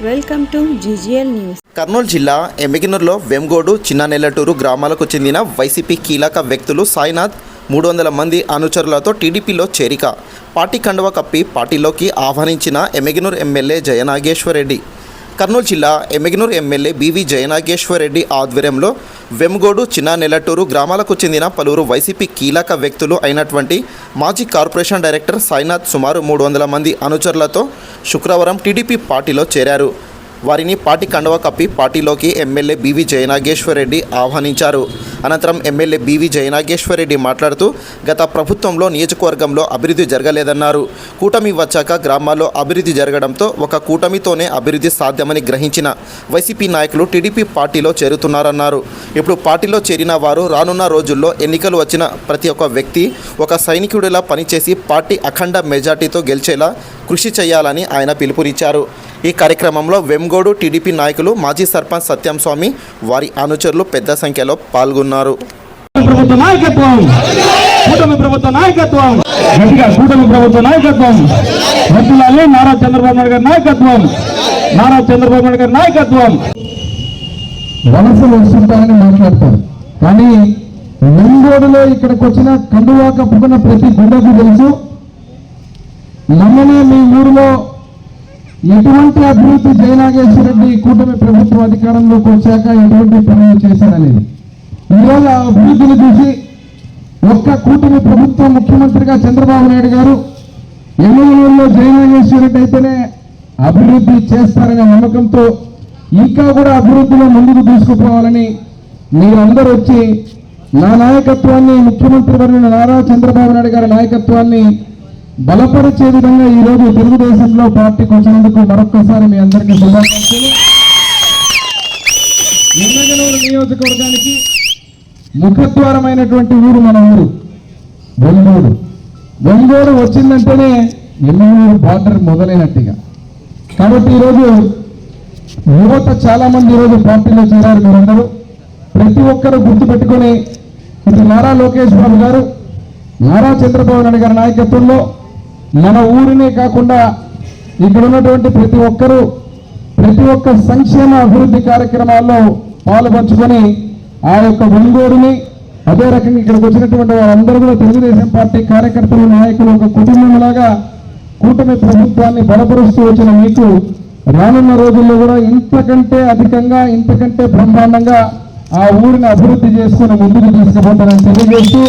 Welcome to GGL news. Kurnool జిల్లా ఎమ్మిగనూరులో వెంగోడు, చిన్ననెల్లటూరు గ్రామాలకు చెందిన వైసీపీ కీలక వ్యక్తులు సాయినాథ్ 300 మంది అనుచరులతో టీడీపీలో చేరిక. పార్టీ కండువా కప్పి పార్టీలోకి ఆహ్వానించిన ఎమ్మిగనూరు ఎమ్మెల్యే జయనాగేశ్వరరెడ్డి. కర్నూలు జిల్లా ఎమ్మిగనూరు ఎమ్మెల్యే బీవీ జయనాగేశ్వరరెడ్డి ఆధ్వర్యంలో వెంగోడు, చిన్ననెల్లటూరు గ్రామాలకు చెందిన పలువురు వైసీపీ కీలక వ్యక్తులు అయినటువంటి మాజీ కార్పొరేషన్ డైరెక్టర్ సాయినాథ్ సుమారు 300 మంది అనుచరులతో శుక్రవారం టీడీపీ పార్టీలో చేరారు. వారిని పార్టీ కండువా కప్పి పార్టీలోకి ఎమ్మెల్యే బీవీ జయనాగేశ్వరరెడ్డి ఆహ్వానించారు. అనంతరం ఎమ్మెల్యే బీవీ జయనాగేశ్వరరెడ్డి మాట్లాడుతూ గత ప్రభుత్వంలో నియోజకవర్గంలో అభివృద్ధి జరగలేదన్నారు. కూటమి వచ్చాక గ్రామాల్లో అభివృద్ధి జరగడంతో ఒక కూటమితోనే అభివృద్ధి సాధ్యమని గ్రహించిన వైసీపీ నాయకులు టీడీపీ పార్టీలో చేరుతున్నారన్నారు. ఇప్పుడు పార్టీలో చేరిన వారు రానున్న రోజుల్లో ఎన్నికలు వచ్చిన ప్రతి ఒక్క వ్యక్తి ఒక సైనికుడిలా పనిచేసి పార్టీ అఖండ మెజార్టీతో గెలిచేలా కృషి చేయాలని ఆయన పిలుపునిచ్చారు. ఈ కార్యక్రమంలో వెంగోడు టీడీపీ నాయకులు, మాజీ సర్పంచ్ సత్యం స్వామి, వారి అనుచరులు పెద్ద సంఖ్యలో పాల్గొన్నారు. నారా చంద్రబాబు నాయుడు గారి నాయకత్వం. వలసలు వస్తుంటారని మాట్లాడతారు, కానీ వెంగోడులో ఇక్కడికి వచ్చిన కండువా కప్పుకున్న ప్రతి గుండెకు తెలుసు నమ్మనే మీ ఊరిలో ఎటువంటి అభివృద్ధి జయనాగేశ్వరరెడ్డి కూటమి ప్రభుత్వం అధికారంలోకి వచ్చాక ఎటువంటి పనులు చేశారనేది. ఈరోజు ఆ అభివృద్ధిని చూసి ఒక్క కూటమి ప్రభుత్వం ముఖ్యమంత్రిగా చంద్రబాబు నాయుడు గారు ఎమ్మెల్యేలో జయనాగేశ్వరరెడ్డి అయితేనే అభివృద్ధి చేస్తారనే నమ్మకంతో ఇంకా కూడా అభివృద్ధిలో ముందుకు తీసుకుపోవాలని మీరందరూ వచ్చి నా నాయకత్వాన్ని, ముఖ్యమంత్రి వర్యులు నారా చంద్రబాబు నాయుడు గారి నాయకత్వాన్ని బలపరిచే విధంగా ఈరోజు తెలుగుదేశంలో పార్టీకి వచ్చినందుకు మరొక్కసారి మీ అందరికీ శుభాకాంక్షలు. ఎమ్మిగనూరు నియోజకవర్గానికి ముఖద్వారమైనటువంటి ఊరు మన ఊరు వెంగోడు. వెంగోడు వచ్చిందంటేనే ఎమ్మిగనూరు బార్డర్ మొదలైనట్టుగా. కాబట్టి ఈరోజు యువత చాలా మంది ఈరోజు పార్టీలో చేరారు. మీరందరూ ప్రతి ఒక్కరూ గుర్తుపెట్టుకొని ఇటు నారా లోకేష్ బాబు గారు, నారా చంద్రబాబు నాయుడు గారి నాయకత్వంలో మన ఊరినే కాకుండా ఇక్కడ ఉన్నటువంటి ప్రతి ఒక్కరూ ప్రతి ఒక్క సంక్షేమ అభివృద్ధి కార్యక్రమాల్లో పాలుపంచుకొని ఆ యొక్క వెంగోడుని, అదే రకంగా ఇక్కడికి వచ్చినటువంటి వారందరూ కూడా తెలుగుదేశం పార్టీ కార్యకర్తలు, నాయకులు ఒక కుటుంబంలాగా కూటమి ప్రభుత్వాన్ని బలపరుస్తూ వచ్చిన మీకు రానున్న రోజుల్లో కూడా ఇంతకంటే అధికంగా, ఇంతకంటే బ్రహ్మాండంగా ఆ ఊరిని అభివృద్ధి చేసుకుని ముందుకు తీసుకుపోతారని తెలియజేస్తూ